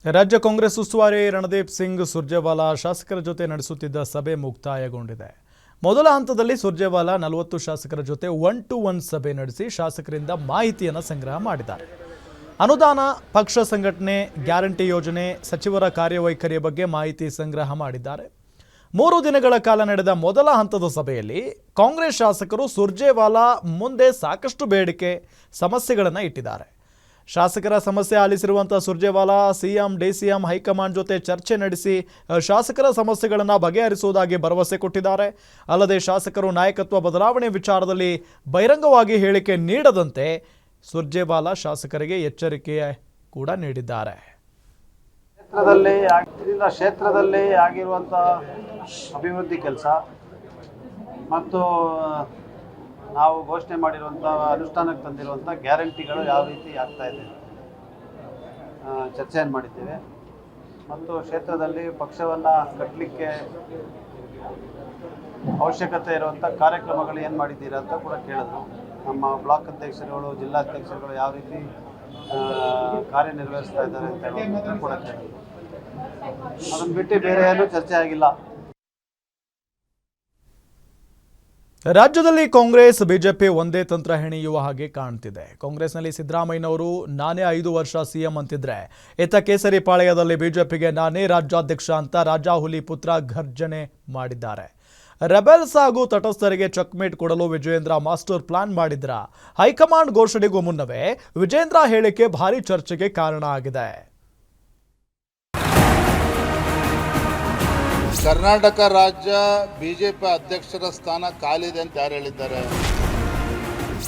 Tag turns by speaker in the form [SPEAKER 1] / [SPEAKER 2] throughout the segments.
[SPEAKER 1] ರಾಜ್ಯ ಕಾಂಗ್ರೆಸ್ ಉಸ್ತುವಾರಿ ರಣದೀಪ್ ಸಿಂಗ್ ಸುರ್ಜೇವಾಲಾ ಶಾಸಕರ ಜೊತೆ ನಡೆಸುತ್ತಿದ್ದ ಸಭೆ ಮುಕ್ತಾಯಗೊಂಡಿದೆ. ಮೊದಲ ಹಂತದಲ್ಲಿ ಸುರ್ಜೇವಾಲಾ 40 ಶಾಸಕರ ಜೊತೆ 1-to-1 ಸಭೆ ನಡೆಸಿ ಶಾಸಕರಿಂದ ಮಾಹಿತಿಯನ್ನು ಸಂಗ್ರಹ ಮಾಡಿದ್ದಾರೆ. ಅನುದಾನ, ಪಕ್ಷ ಸಂಘಟನೆ, ಗ್ಯಾರಂಟಿ ಯೋಜನೆ, ಸಚಿವರ ಕಾರ್ಯವೈಖರಿಯ ಬಗ್ಗೆ ಮಾಹಿತಿ ಸಂಗ್ರಹ ಮಾಡಿದ್ದಾರೆ. 3 ದಿನಗಳ ಕಾಲ ನಡೆದ ಮೊದಲ ಹಂತದ ಸಭೆಯಲ್ಲಿ ಕಾಂಗ್ರೆಸ್ ಶಾಸಕರು ಸುರ್ಜೇವಾಲಾ ಮುಂದೆ ಸಾಕಷ್ಟು ಬೇಡಿಕೆ, ಸಮಸ್ಯೆಗಳನ್ನು ಇಟ್ಟಿದ್ದಾರೆ. ಶಾಸಕರ ಸಮಸ್ಯೆ ಆಲಿಸಿರುವಂಥ ಸುರ್ಜೇವಾಲಾ ಸಿಎಂ, ಡಿಸಿಎಂ, ಹೈಕಮಾಂಡ್ ಜೊತೆ ಚರ್ಚೆ ನಡೆಸಿ ಶಾಸಕರ ಸಮಸ್ಯೆಗಳನ್ನು ಬಗೆಹರಿಸುವುದಾಗಿ ಭರವಸೆ ಕೊಟ್ಟಿದ್ದಾರೆ. ಅಲ್ಲದೆ ಶಾಸಕರು ನಾಯಕತ್ವ ಬದಲಾವಣೆ ವಿಚಾರದಲ್ಲಿ ಬಹಿರಂಗವಾಗಿ ಹೇಳಿಕೆ ನೀಡದಂತೆ ಸುರ್ಜೇವಾಲಾ ಶಾಸಕರಿಗೆ ಎಚ್ಚರಿಕೆ ಕೂಡ ನೀಡಿದ್ದಾರೆ.
[SPEAKER 2] ಕ್ಷೇತ್ರದಲ್ಲಿ ಆಗಿರುವಂಥ ಅಭಿವೃದ್ಧಿ ಕೆಲಸ ಮತ್ತು ನಾವು ಘೋಷಣೆ ಮಾಡಿರುವಂಥ ಅನುಷ್ಠಾನಕ್ಕೆ ತಂದಿರುವಂಥ ಗ್ಯಾರಂಟಿಗಳು ಯಾವ ರೀತಿ ಆಗ್ತಾ ಇದೆ ಚರ್ಚೆಯನ್ನು ಮಾಡಿದ್ದೇವೆ. ಮತ್ತು ಕ್ಷೇತ್ರದಲ್ಲಿ ಪಕ್ಷವನ್ನು ಕಟ್ಟಲಿಕ್ಕೆ ಅವಶ್ಯಕತೆ ಇರುವಂಥ ಕಾರ್ಯಕ್ರಮಗಳು ಏನು ಮಾಡಿದ್ದೀರಾ ಅಂತ ಕೂಡ ಕೇಳಿದ್ರು. ನಮ್ಮ ಬ್ಲಾಕ್ ಅಧ್ಯಕ್ಷರುಗಳು, ಜಿಲ್ಲಾಧ್ಯಕ್ಷರುಗಳು ಯಾವ ರೀತಿ ಕಾರ್ಯನಿರ್ವಹಿಸ್ತಾ ಇದ್ದಾರೆ ಅಂತ ಹೇಳೋದನ್ನು ಕೂಡ ಕೇಳಿದ್ರು. ಅದನ್ನು ಬಿಟ್ಟು ಬೇರೆ ಏನೂ ಚರ್ಚೆ ಆಗಿಲ್ಲ.
[SPEAKER 1] ರಾಜ್ಯದಲ್ಲಿ ಕಾಂಗ್ರೆಸ್ ಬಿಜೆಪಿ ಒಂದೇ ತಂತ್ರ ಹೆಣೆಯುವ ಹಾಗೆ ಕಾಣ್ತಿದೆ. ಕಾಂಗ್ರೆಸ್ನಲ್ಲಿ ಸಿದ್ದರಾಮಯ್ಯನವರು ನಾನೇ 5 ವರ್ಷ ಸಿಎಂ ಅಂತಿದ್ರೆ, ಇತ್ತ ಕೇಸರಿ ಪಾಳ್ಯದಲ್ಲಿ ಬಿಜೆಪಿಗೆ ನಾನೇ ರಾಜ್ಯಾಧ್ಯಕ್ಷ ಅಂತ ರಾಜಾಹುಲಿ ಪುತ್ರ ಘರ್ಜನೆ ಮಾಡಿದ್ದಾರೆ. ರೆಬೆಲ್ಸ್ ಹಾಗೂ ತಟಸ್ಥರಿಗೆ ಚೆಕ್ಮೇಟ್ ಕೊಡಲು ವಿಜಯೇಂದ್ರ ಮಾಸ್ಟರ್ ಪ್ಲಾನ್ ಮಾಡಿದ್ರ. ಹೈಕಮಾಂಡ್ ಘೋಷಣೆಗೂ ಮುನ್ನವೇ ವಿಜಯೇಂದ್ರ ಹೇಳಿಕೆ ಭಾರಿ ಚರ್ಚೆಗೆ ಕಾರಣ ಆಗಿದೆ.
[SPEAKER 3] ಕರ್ನಾಟಕ ರಾಜ್ಯ ಬಿಜೆಪಿ ಅಧ್ಯಕ್ಷರ ಸ್ಥಾನ ಖಾಲಿದೆ ಅಂತ ಯಾರು ಹೇಳಿದ್ದಾರೆ?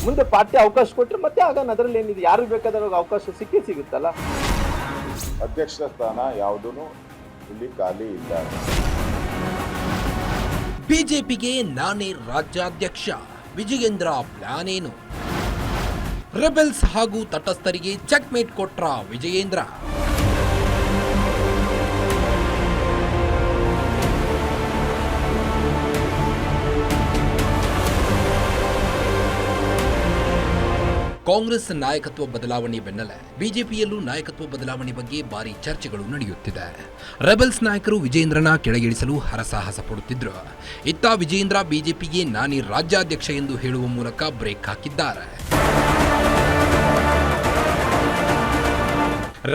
[SPEAKER 4] ಮುಂದೆ ಪಾರ್ಟಿ ಅವಕಾಶ ಕೊಟ್ಟರೆ ಮತ್ತೆ ಆಗ ಅದರಲ್ಲಿ ಏನಿದೆ, ಯಾರು ಬೇಕಾದ್ರೆ ಅವಕಾಶ ಸಿಗುತ್ತಲ್ಲ.
[SPEAKER 5] ಅಧ್ಯಕ್ಷ ಸ್ಥಾನ ಯಾವುದೂ ಇಲ್ಲಿ ಖಾಲಿ ಇಲ್ಲ.
[SPEAKER 6] ಬಿಜೆಪಿಗೆ ನಾನೇ ರಾಜ್ಯಾಧ್ಯಕ್ಷ, ವಿಜಯೇಂದ್ರ ಪ್ಲಾನ್ ಏನು? ರೆಬೆಲ್ಸ್ ಹಾಗೂ ತಟಸ್ಥರಿಗೆ ಚೆಕ್ಮೇಟ್ ಕೊಟ್ರ ವಿಜಯೇಂದ್ರ. ಕಾಂಗ್ರೆಸ್ ನಾಯಕತ್ವ ಬದಲಾವಣೆ ಬೆನ್ನಲ್ಲೇ ಬಿಜೆಪಿಯಲ್ಲೂ ನಾಯಕತ್ವ ಬದಲಾವಣೆ ಬಗ್ಗೆ ಭಾರಿ ಚರ್ಚೆಗಳು ನಡೆಯುತ್ತಿದೆ. ರೆಬೆಲ್ಸ್ ನಾಯಕರು ವಿಜಯೇಂದ್ರನ ಕೆಳಗಿಳಿಸಲು ಹರಸಾಹಸ ಪಡುತ್ತಿದ್ರು. ಇತ್ತ ವಿಜಯೇಂದ್ರ ಬಿಜೆಪಿಗೆ ನಾನೇ ರಾಜ್ಯಾಧ್ಯಕ್ಷ ಎಂದು ಹೇಳುವ ಮೂಲಕ ಬ್ರೇಕ್ ಹಾಕಿದ್ದಾರೆ.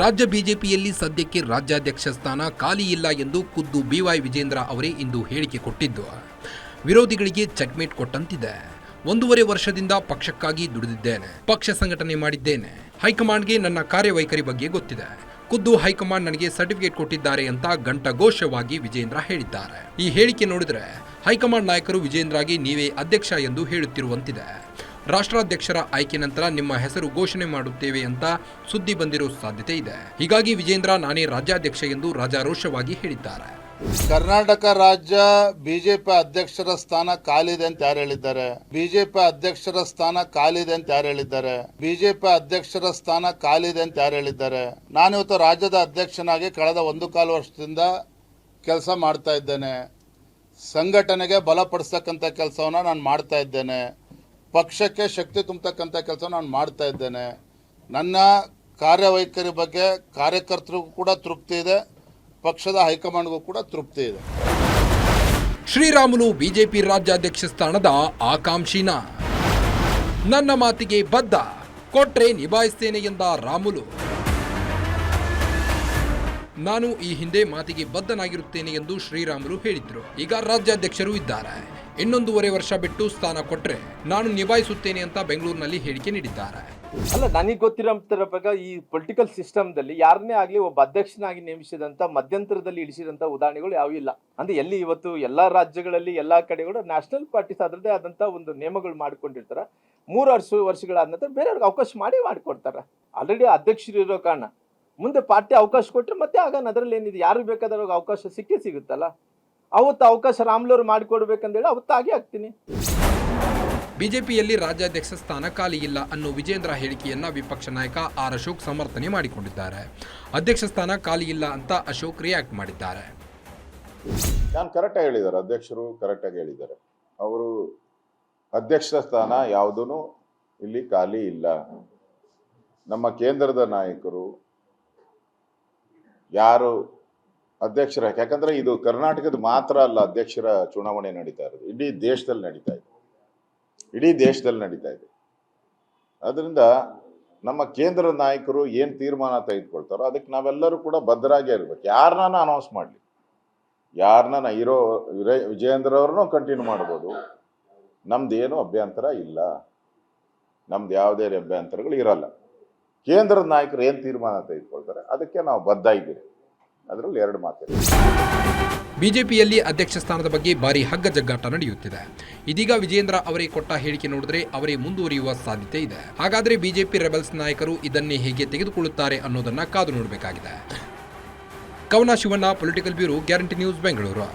[SPEAKER 6] ರಾಜ್ಯ ಬಿಜೆಪಿಯಲ್ಲಿ ಸದ್ಯಕ್ಕೆ ರಾಜ್ಯಾಧ್ಯಕ್ಷ ಸ್ಥಾನ ಖಾಲಿ ಇಲ್ಲ ಎಂದು ಖುದ್ದು ಬಿವೈ ವಿಜಯೇಂದ್ರ ಅವರೇ ಇಂದು ಹೇಳಿಕೆ ಕೊಟ್ಟಿದ್ದು ವಿರೋಧಿಗಳಿಗೆ ಚೆಕ್ಮೇಟ್ ಕೊಟ್ಟಂತಿದೆ. 1.5 ವರ್ಷದಿಂದ ಪಕ್ಷಕ್ಕಾಗಿ ದುಡಿದಿದ್ದೇನೆ, ಪಕ್ಷ ಸಂಘಟನೆ ಮಾಡಿದ್ದೇನೆ, ಹೈಕಮಾಂಡ್ಗೆ ನನ್ನ ಕಾರ್ಯವೈಖರಿ ಬಗ್ಗೆ ಗೊತ್ತಿದೆ, ಖುದ್ದು ಹೈಕಮಾಂಡ್ ನನಗೆ ಸರ್ಟಿಫಿಕೇಟ್ ಕೊಟ್ಟಿದ್ದಾರೆ ಅಂತ ಘಂಟಾಘೋಷವಾಗಿ ವಿಜಯೇಂದ್ರ ಹೇಳಿದ್ದಾರೆ. ಈ ಹೇಳಿಕೆ ನೋಡಿದ್ರೆ ಹೈಕಮಾಂಡ್ ನಾಯಕರು ವಿಜಯೇಂದ್ರಗೆ ನೀವೇ ಅಧ್ಯಕ್ಷ ಎಂದು ಹೇಳುತ್ತಿರುವಂತಿದೆ. ರಾಷ್ಟ್ರಾಧ್ಯಕ್ಷರ ಆಯ್ಕೆ ನಂತರ ನಿಮ್ಮ ಹೆಸರು ಘೋಷಣೆ ಮಾಡುತ್ತೇವೆ ಅಂತ ಸುದ್ದಿ ಬಂದಿರೋ ಸಾಧ್ಯತೆ ಇದೆ. ಹೀಗಾಗಿ ವಿಜಯೇಂದ್ರ ನಾನೇ ರಾಜ್ಯಾಧ್ಯಕ್ಷ ಎಂದು ರಾಜಾರೋಷವಾಗಿ ಹೇಳಿದ್ದಾರೆ.
[SPEAKER 3] ಕರ್ನಾಟಕ ರಾಜ್ಯ ಬಿಜೆಪಿ ಅಧ್ಯಕ್ಷರ ಸ್ಥಾನ ಖಾಲಿದೆ ಅಂತ ಯಾರು ಹೇಳಿದ್ದಾರೆ? ಬಿಜೆಪಿ ಅಧ್ಯಕ್ಷರ ಸ್ಥಾನ ಖಾಲಿದೆ ಅಂತ ಯಾರು ಹೇಳಿದ್ದಾರೆ? ಬಿಜೆಪಿ ಅಧ್ಯಕ್ಷರ ಸ್ಥಾನ ಖಾಲಿದೆ ಅಂತ ಯಾರು ಹೇಳಿದ್ದಾರೆ? ನಾನಿವತ್ತು ರಾಜ್ಯದ ಅಧ್ಯಕ್ಷನಾಗಿ ಕಳೆದ 1.25 ವರ್ಷದಿಂದ ಕೆಲಸ ಮಾಡ್ತಾ ಇದ್ದೇನೆ. ಸಂಘಟನೆಗೆ ಬಲಪಡಿಸ್ತಕ್ಕಂಥ ಕೆಲಸವನ್ನ ನಾನು ಮಾಡ್ತಾ ಇದ್ದೇನೆ. ಪಕ್ಷಕ್ಕೆ ಶಕ್ತಿ ತುಂಬತಕ್ಕಂಥ ಕೆಲಸ ನಾನು ಮಾಡ್ತಾ ಇದ್ದೇನೆ. ನನ್ನ ಕಾರ್ಯವೈಖರಿ ಬಗ್ಗೆ ಕಾರ್ಯಕರ್ತರಿಗೂ ಕೂಡ ತೃಪ್ತಿ ಇದೆ, ಪಕ್ಷದ ಹೈಕಮಾಂಡ್ಗೂ ಕೂಡ ತೃಪ್ತಿ ಇದೆ.
[SPEAKER 6] ಶ್ರೀರಾಮುಲು ಬಿಜೆಪಿ ರಾಜ್ಯಾಧ್ಯಕ್ಷ ಸ್ಥಾನದ ಆಕಾಂಕ್ಷಿನ, ನನ್ನ ಮಾತಿಗೆ ಬದ್ಧ, ಕೊಟ್ರೆ ನಿಭಾಯಿಸ್ತೇನೆ ಎಂದ ರಾಮುಲು. ನಾನು ಈ ಹಿಂದೆ ಮಾತಿಗೆ ಬದ್ಧನಾಗಿರುತ್ತೇನೆ ಎಂದು ಶ್ರೀರಾಮುಲು ಹೇಳಿದ್ರು. ಈಗ ರಾಜ್ಯಾಧ್ಯಕ್ಷರು ಇದ್ದಾರೆ, ಇನ್ನೊಂದೂವರೆ ವರ್ಷ ಬಿಟ್ಟು ಸ್ಥಾನ ಕೊಟ್ರೆ ನಾನು ನಿಭಾಯಿಸುತ್ತೇನೆ ಅಂತ ಬೆಂಗಳೂರಿನಲ್ಲಿ ಹೇಳಿಕೆ ನೀಡಿದ್ದಾರೆ.
[SPEAKER 4] ಅಲ್ಲ, ನನಗೆ ಗೊತ್ತಿರೋ ಪ್ರಕಾರ ಈ ಪೊಲಿಟಿಕಲ್ ಸಿಸ್ಟಮ್ದಲ್ಲಿ ಯಾರನ್ನೇ ಆಗಲಿ ಒಬ್ಬ ಅಧ್ಯಕ್ಷನಾಗಿ ನೇಮಿಸಿದಂಥ ಮಧ್ಯಂತರದಲ್ಲಿ ಇಳಿಸಿದಂಥ ಉದಾಹರಣೆಗಳು ಯಾವೂ ಇಲ್ಲ. ಅಂದ್ರೆ ಎಲ್ಲಿ ಇವತ್ತು ಎಲ್ಲ ರಾಜ್ಯಗಳಲ್ಲಿ ಎಲ್ಲ ಕಡೆಗಳು ನ್ಯಾಷನಲ್ ಪಾರ್ಟೀಸ್ ಅದರದ್ದೇ ಆದಂಥ ಒಂದು ನಿಯಮಗಳು ಮಾಡ್ಕೊಂಡಿರ್ತಾರೆ. 3 ವರ್ಷಗಳಾದ ನಂತರ ಬೇರೆಯವ್ರಿಗೆ ಅವಕಾಶ ಮಾಡಿಕೊಡ್ತಾರೆ. ಆಲ್ರೆಡಿ ಅಧ್ಯಕ್ಷರು ಇರೋ ಕಾರಣ ಮುಂದೆ ಪಾರ್ಟಿ ಅವಕಾಶ ಕೊಟ್ಟರೆ ಮತ್ತೆ ಆಗ ಅದರಲ್ಲಿ ಏನಿದೆ, ಯಾರು ಬೇಕಾದ್ರೆ ಅವಕಾಶ ಸಿಗುತ್ತಲ್ಲ. ಅವತ್ತು ಅವಕಾಶ ರಾಮ್ಲವ್ರು ಮಾಡಿಕೊಡ್ಬೇಕಂದೇಳಿ ಅವತ್ತು ಆಗೇ ಆಗ್ತೀನಿ.
[SPEAKER 6] ಬಿಜೆಪಿಯಲ್ಲಿ ರಾಜ್ಯಾಧ್ಯಕ್ಷ ಸ್ಥಾನ ಖಾಲಿ ಇಲ್ಲ ಅನ್ನೋ ವಿಜಯೇಂದ್ರ ಹೇಳಿಕೆಯನ್ನ ವಿಪಕ್ಷ ನಾಯಕ ಆರ್ ಅಶೋಕ್ ಸಮರ್ಥನೆ ಮಾಡಿಕೊಂಡಿದ್ದಾರೆ. ಅಧ್ಯಕ್ಷ ಸ್ಥಾನ ಖಾಲಿ ಇಲ್ಲ ಅಂತ ಅಶೋಕ್ ರಿಯಾಕ್ಟ್ ಮಾಡಿದ್ದಾರೆ.
[SPEAKER 5] ನಾನು ಕರೆಕ್ಟಾಗಿ ಹೇಳಿದ್ದಾರೆ, ಅಧ್ಯಕ್ಷರು ಕರೆಕ್ಟಾಗಿ ಹೇಳಿದ್ದಾರೆ. ಅವರು ಅಧ್ಯಕ್ಷ ಸ್ಥಾನ ಯಾವುದೂ ಇಲ್ಲಿ ಖಾಲಿ ಇಲ್ಲ. ನಮ್ಮ ಕೇಂದ್ರದ ನಾಯಕರು ಯಾರು ಅಧ್ಯಕ್ಷರ, ಯಾಕಂದ್ರೆ ಇದು ಕರ್ನಾಟಕದ ಮಾತ್ರ ಅಲ್ಲ ಅಧ್ಯಕ್ಷರ ಚುನಾವಣೆ ನಡೀತಾ ಇರೋದು, ಇಡೀ ದೇಶದಲ್ಲಿ ನಡೀತಾ ಇದೆ, ಇಡೀ ದೇಶದಲ್ಲಿ ನಡೀತಾ ಇದೆ. ಅದರಿಂದ ನಮ್ಮ ಕೇಂದ್ರ ನಾಯಕರು ಏನು ತೀರ್ಮಾನ ತೆಗೆದುಕೊಳ್ತಾರೋ ಅದಕ್ಕೆ ನಾವೆಲ್ಲರೂ ಕೂಡ ಬದ್ಧರಾಗೇ ಇರ್ಬೇಕು. ಯಾರನ್ನ ಅನೌನ್ಸ್ ಮಾಡಲಿ, ಯಾರನ್ನ ವಿಜಯೇಂದ್ರ ಅವ್ರನ್ನೂ ಕಂಟಿನ್ಯೂ ಮಾಡ್ಬೋದು, ನಮ್ದೇನು ಅಭ್ಯಂತರ ಇಲ್ಲ, ನಮ್ದು ಯಾವುದೇ ಅಭ್ಯಂತರಗಳು ಇರಲ್ಲ. ಕೇಂದ್ರದ ನಾಯಕರು ಏನು ತೀರ್ಮಾನ ತೆಗೆದುಕೊಳ್ತಾರೆ ಅದಕ್ಕೆ ನಾವು ಬದ್ಧ ಇದ್ದೀವಿ, ಅದರಲ್ಲಿ ಎರಡು ಮಾತಿಲ್ಲ.
[SPEAKER 6] ಬಿಜೆಪಿಯಲ್ಲಿ ಅಧ್ಯಕ್ಷ ಸ್ಥಾನದ ಬಗ್ಗೆ ಭಾರಿ ಹಗ್ಗ ಜಗ್ಗಾಟ ನಡೆಯುತ್ತಿದೆ. ಇದೀಗ ವಿಜೇಂದ್ರ ಅವರೇ ಕೊಟ್ಟ ಹೇಳಿಕೆ ನೋಡಿದ್ರೆ ಅವರೇ ಮುಂದುವರಿಯುವ ಸಾಧ್ಯತೆ ಇದೆ. ಹಾಗಾದರೆ ಬಿಜೆಪಿ ರೆಬಲ್ಸ್ ನಾಯಕರು ಇದನ್ನೇ ಹೇಗೆ ತೆಗೆದುಕೊಳ್ಳುತ್ತಾರೆ ಅನ್ನೋದನ್ನ ಕಾದು ನೋಡಬೇಕಾಗಿದೆ. ಕವನ Shivanna, political bureau, guarantee news, Bengaluru.